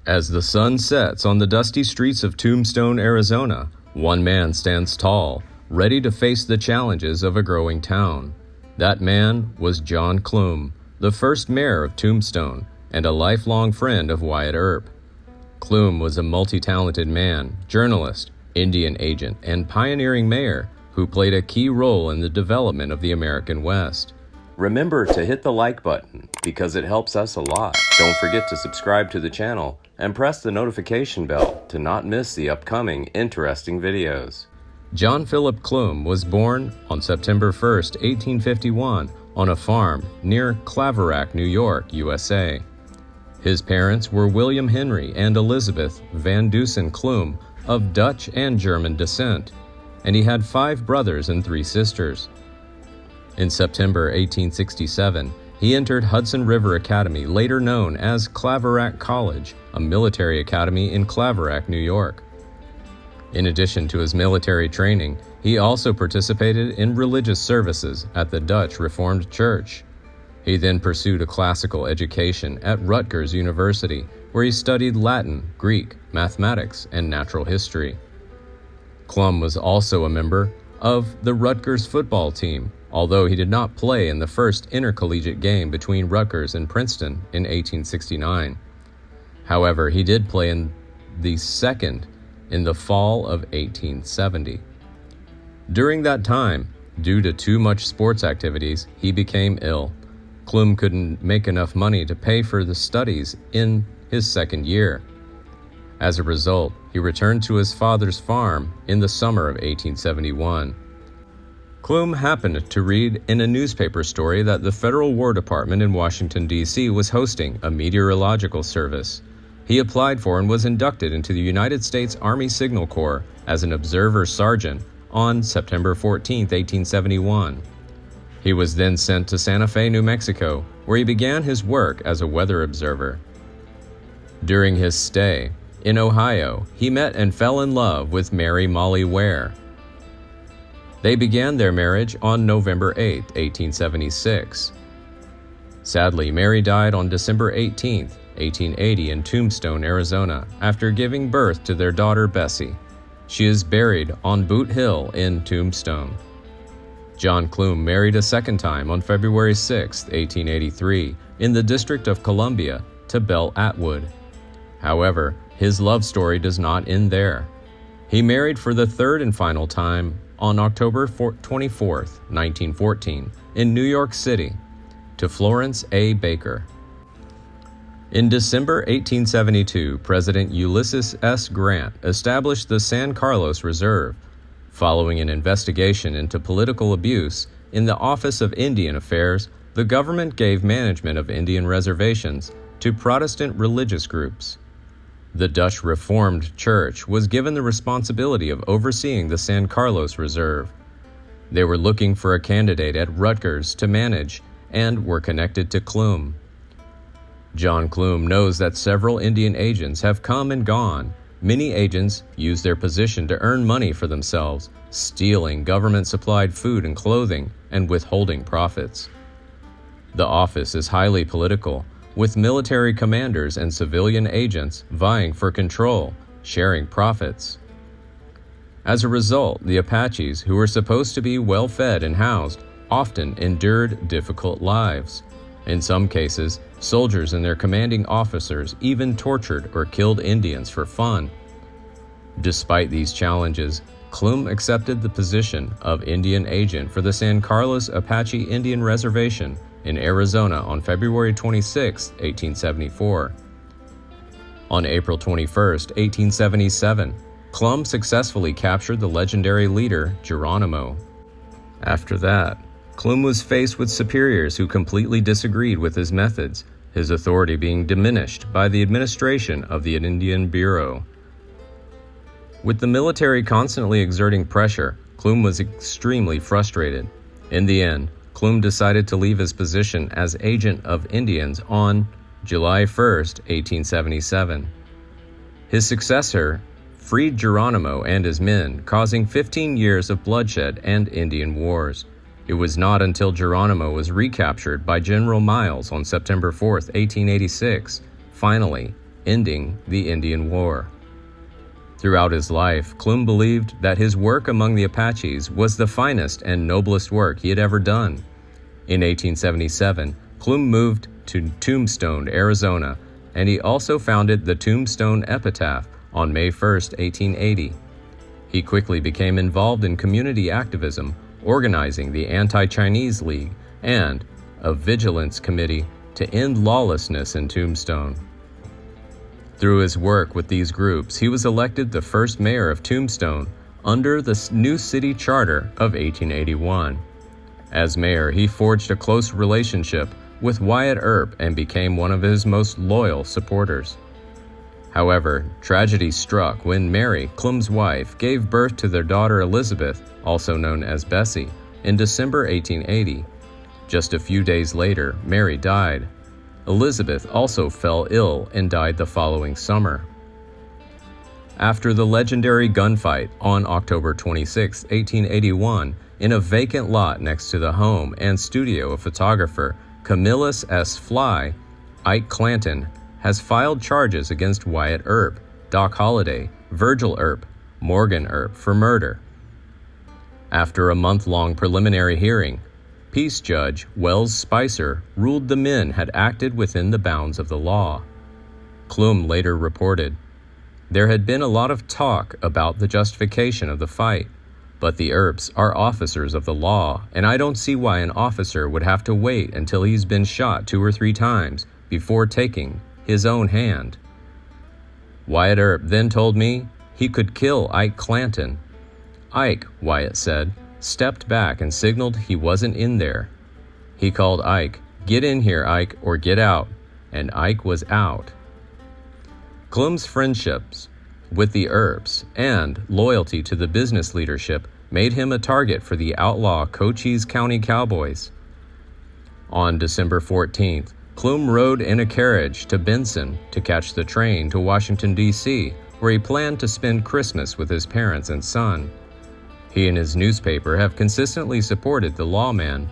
As the sun sets on the dusty streets of Tombstone, Arizona, one man stands tall, ready to face the challenges of a growing town. That man was John Clum, the first mayor of Tombstone and a lifelong friend of Wyatt Earp. Clum was a multi-talented man, journalist, Indian agent, and pioneering mayor who played a key role in the development of the American West. Remember to hit the like button because it helps us a lot. Don't forget to subscribe to the channel and press the notification bell to not miss the upcoming interesting videos. John Philip Clum was born on September 1st, 1851, on a farm near Claverack, New York, USA. His parents were William Henry and Elizabeth Van Deusen Clum of Dutch and German descent, and he had 5 brothers and 3 sisters. In September 1867, he entered Hudson River Academy, later known as Claverack College, a military academy in Claverack, New York. In addition to his military training, he also participated in religious services at the Dutch Reformed Church. He then pursued a classical education at Rutgers University, where he studied Latin, Greek, mathematics, and natural history. Clum was also a member of the Rutgers football team, although he did not play in the first intercollegiate game between Rutgers and Princeton in 1869. However, he did play in the second in the fall of 1870. During that time, due to too much sports activities, he became ill. Clum couldn't make enough money to pay for the studies in his second year. As a result, he returned to his father's farm in the summer of 1871. Clum happened to read in a newspaper story that the Federal War Department in Washington, D.C. was hosting a meteorological service. He applied for and was inducted into the United States Army Signal Corps as an observer sergeant on September 14, 1871. He was then sent to Santa Fe, New Mexico, where he began his work as a weather observer. During his stay in Ohio, he met and fell in love with Mary Molly Ware. They began their marriage on November 8, 1876. Sadly, Mary died on December 18, 1880 in Tombstone, Arizona, after giving birth to their daughter Bessie. She is buried on Boot Hill in Tombstone. John Clum married a second time on February 6, 1883, in the District of Columbia to Belle Atwood. However, his love story does not end there. He married for the third and final time on October 24, 1914, in New York City, to Florence A. Baker. In December 1872, President Ulysses S. Grant established the San Carlos Reserve, following an investigation into political abuse in the Office of Indian Affairs. The government gave management of Indian reservations to Protestant religious groups. The Dutch Reformed Church was given the responsibility of overseeing the San Carlos Reserve. They were looking for a candidate at Rutgers to manage and were connected to Clum. John Clum knows that several Indian agents have come and gone. Many agents use their position to earn money for themselves, stealing government-supplied food and clothing and withholding profits. The office is highly political, with military commanders and civilian agents vying for control, sharing profits. As a result, the Apaches, who were supposed to be well-fed and housed, often endured difficult lives. In some cases, soldiers and their commanding officers even tortured or killed Indians for fun. Despite these challenges, Clum accepted the position of Indian agent for the San Carlos Apache Indian Reservation in Arizona on February 26, 1874. On April 21, 1877, Clum successfully captured the legendary leader Geronimo. After that, Clum was faced with superiors who completely disagreed with his methods, his authority being diminished by the administration of the Indian Bureau. With the military constantly exerting pressure, Clum was extremely frustrated. In the end, Clum decided to leave his position as agent of Indians on July 1, 1877. His successor freed Geronimo and his men, causing 15 years of bloodshed and Indian wars. It was not until Geronimo was recaptured by General Miles on September 4, 1886, finally, ending the Indian War. Throughout his life, Clum believed that his work among the Apaches was the finest and noblest work he had ever done. In 1877, Clum moved to Tombstone, Arizona, and he also founded the Tombstone Epitaph on May 1, 1880. He quickly became involved in community activism, organizing the Anti-Chinese League and a vigilance committee to end lawlessness in Tombstone. Through his work with these groups, he was elected the first mayor of Tombstone under the new city charter of 1881. As mayor, he forged a close relationship with Wyatt Earp and became one of his most loyal supporters. However, tragedy struck when Mary, Clum's wife, gave birth to their daughter Elizabeth, also known as Bessie, in December 1880. Just a few days later, Mary died. Elizabeth also fell ill and died the following summer. After the legendary gunfight on October 26, 1881, in a vacant lot next to the home and studio of photographer Camillus S. Fly, Ike Clanton has filed charges against Wyatt Earp, Doc Holliday, Virgil Earp, Morgan Earp for murder. After a month-long preliminary hearing, Peace Judge Wells Spicer ruled the men had acted within the bounds of the law. Clum later reported, "There had been a lot of talk about the justification of the fight, but the Earps are officers of the law, and I don't see why an officer would have to wait until he's been shot 2 or 3 times before taking his own hand." Wyatt Earp then told me he could kill Ike Clanton. Ike, Wyatt said, stepped back and signaled he wasn't in there. He called Ike, "Get in here, Ike, or get out," and Ike was out. Clum's friendships with the Earps and loyalty to the business leadership made him a target for the outlaw Cochise County Cowboys. On December 14th, Clum rode in a carriage to Benson to catch the train to Washington, D.C., where he planned to spend Christmas with his parents and son. He and his newspaper have consistently supported the lawman.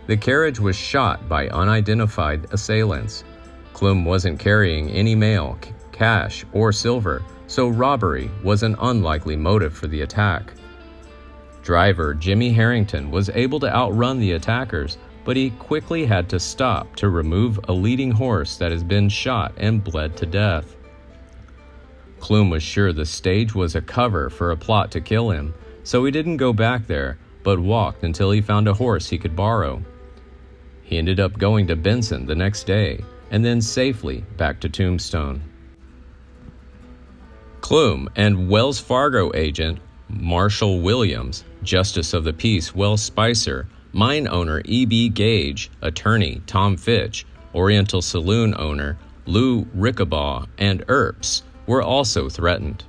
The carriage was shot by unidentified assailants. Clum wasn't carrying any mail, cash, or silver, so robbery was an unlikely motive for the attack. Driver Jimmy Harrington was able to outrun the attackers, but he quickly had to stop to remove a leading horse that has been shot and bled to death. Clum was sure the stage was a cover for a plot to kill him, so he didn't go back there, but walked until he found a horse he could borrow. He ended up going to Benson the next day, and then safely back to Tombstone. Clum and Wells Fargo agent Marshall Williams, Justice of the Peace Wells Spicer, mine owner E.B. Gage, attorney Tom Fitch, Oriental Saloon owner Lou Rickabaugh, and Earps were also threatened.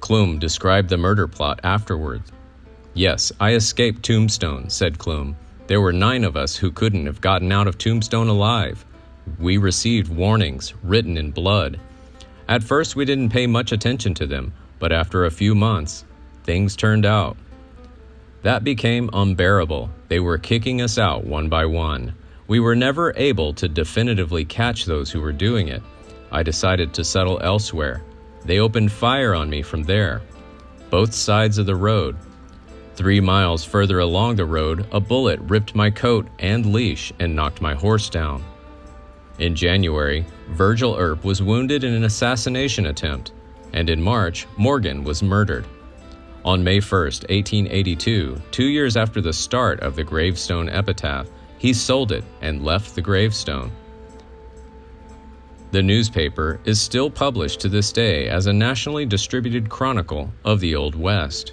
Clum described the murder plot afterwards. "Yes, I escaped Tombstone," said Clum. "There were 9 of us who couldn't have gotten out of Tombstone alive. We received warnings written in blood. At first we didn't pay much attention to them, but after a few months, things turned out. That became unbearable. They were kicking us out one by one. We were never able to definitively catch those who were doing it. I decided to settle elsewhere. They opened fire on me from there, both sides of the road. 3 miles further along the road, a bullet ripped my coat and leash and knocked my horse down. In January, Virgil Earp was wounded in an assassination attempt, and in March, Morgan was murdered. On May 1, 1882, 2 years after the start of the gravestone epitaph, he sold it and left the gravestone. The newspaper is still published to this day as a nationally distributed chronicle of the Old West.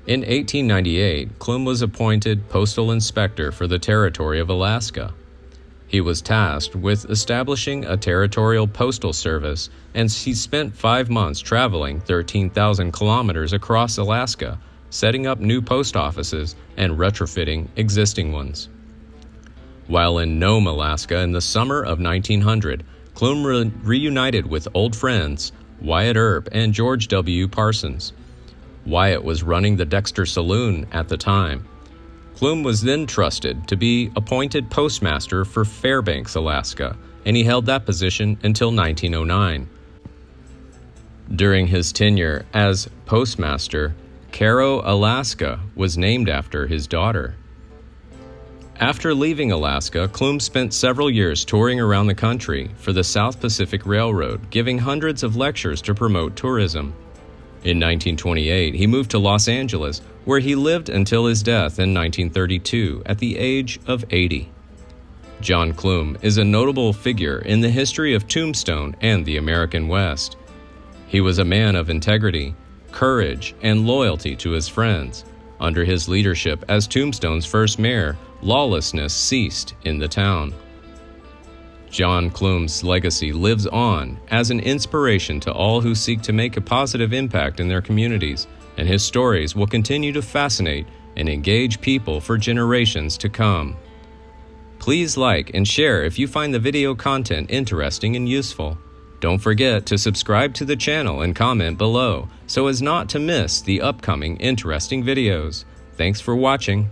In 1898, Clum was appointed postal inspector for the territory of Alaska. He was tasked with establishing a territorial postal service, and he spent 5 months traveling 13,000 kilometers across Alaska, setting up new post offices and retrofitting existing ones. While in Nome, Alaska in the summer of 1900, Clum reunited with old friends Wyatt Earp and George W. Parsons. Wyatt was running the Dexter Saloon at the time. Clum was then trusted to be appointed postmaster for Fairbanks, Alaska, and he held that position until 1909. During his tenure as postmaster, Cairo, Alaska was named after his daughter. After leaving Alaska, Clum spent several years touring around the country for the South Pacific Railroad, giving hundreds of lectures to promote tourism. In 1928, he moved to Los Angeles, where he lived until his death in 1932 at the age of 80. John Clum is a notable figure in the history of Tombstone and the American West. He was a man of integrity, courage, and loyalty to his friends. Under his leadership as Tombstone's first mayor, lawlessness ceased in the town. John Clum's legacy lives on as an inspiration to all who seek to make a positive impact in their communities, and his stories will continue to fascinate and engage people for generations to come. Please like and share if you find the video content interesting and useful. Don't forget to subscribe to the channel and comment below so as not to miss the upcoming interesting videos. Thanks for watching.